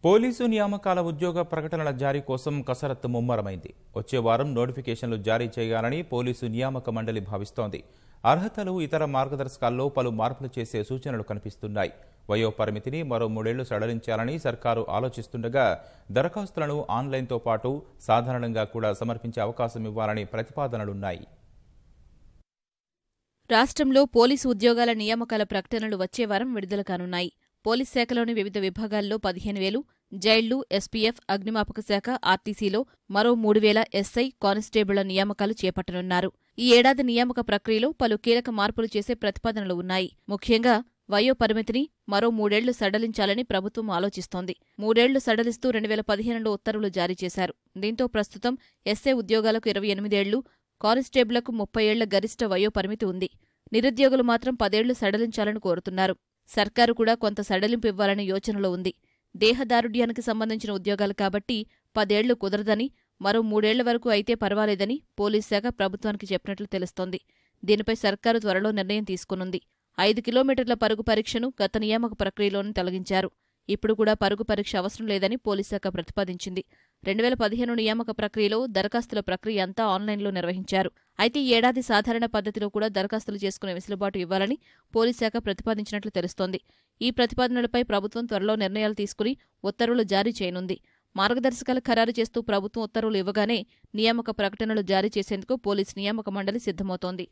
Police నియామకాల ఉద్యోగ ప్రకటనల జారీ కోసం కసరత్తు ముమ్మరమైంది. వచ్చే వారం నోటిఫికేషన్లు జారీ చేయాలని పోలీసు నియామక మండలి భావిస్తోంది. అర్హతలు, ఇతర మార్గదర్శకాల్లో పలు మార్పులు చేసే సూచనలు కనిపిస్తున్నాయి. వయో పరిమితిని మరో 3 ఏళ్లు సడలించాలని సర్కారు ఆలోచిస్తుండగా దరఖాస్తులను ఆన్లైన్తో పాటు సాధారణంగా కూడా సమర్పించే అవకాశం ఇవ్వాలని ప్రతిపాదనలున్నాయి. రాష్ట్రంలో పోలీసు ఉద్యోగాల నియామకాల ప్రకటనలు వచ్చే వారం విడుదల కానున్నాయి. పోలీస్ శాఖలోని వివిధ విభాగాల్లో 15,000, జైళ్లు, ఎస్పీఎఫ్, అగ్నిమాపక శాఖ, ఆర్టీసీలో మరో 3,000 ఎస్ఐ, కానిస్టేబుళ్ల నియామకాలు చేపట్టనున్నారు. ఈ ఏడాది నియామక ప్రక్రియలో పలు కీలక మార్పులు చేసే ప్రతిపాదనలు ఉన్నాయి. ముఖ్యంగా వయో పరిమితిని మరో 3 ఏళ్లు సడలించాలని ప్రభుత్వం ఆలోచిస్తోంది. 3 ఏళ్లు సడలిస్తూ 2015లో ఉత్తర్వులు జారీ చేశారు. దీంతో ప్రస్తుతం ఎస్ఐ ఉద్యోగాలకు 28 ఏళ్లు, కానిస్టేబుళ్లకు 30 ఏళ్ల గరిష్ట వయో పరిమితి ఉంది. నిరుద్యోగులు మాత్రం 10 ఏళ్లు సడలించాలని కోరుతున్నారు. సర్కారు కూడా కొంత సడలింపు ఇవ్వాలనే యోచనలో ఉంది. దేహదారుఢ్యానికి సంబంధించిన ఉద్యోగాలు కాబట్టి 10 ఏళ్లు కుదరదని, మరో 3 ఏళ్ల వరకు అయితే పర్వాలేదని పోలీస్ శాఖ ప్రభుత్వానికి చెప్పినట్లు తెలుస్తోంది. దీనిపై సర్కారు త్వరలో నిర్ణయం తీసుకునుంది. 5 కిలోమీటర్ల పరుగు పరీక్షను గత నియామక ప్రక్రియలోనే తొలగించారు. ఇప్పుడు కూడా పరుగు పరీక్ష అవసరం లేదని పోలీస్ శాఖ ప్రతిపాదించింది. 2015 నియామక ప్రక్రియలో దరఖాస్తుల ప్రక్రియ అంతా ఆన్లైన్లో నిర్వహించారు. అయితే ఈ ఏడాది సాధారణ పద్ధతిలో కూడా దరఖాస్తులు చేసుకునే వెసులుబాటు ఇవ్వాలని పోలీస్ శాఖ ప్రతిపాదించినట్లు తెలుస్తోంది. ఈ ప్రతిపాదనలపై ప్రభుత్వం త్వరలో నిర్ణయాలు తీసుకుని ఉత్తర్వులు జారీ చేయనుంది. మార్గదర్శకాలు ఖరారు చేస్తూ ప్రభుత్వం ఉత్తర్వులు ఇవ్వగానే నియామక ప్రకటనలు జారీ చేసేందుకు పోలీస్ నియామక మండలి సిద్ధమవుతోంది.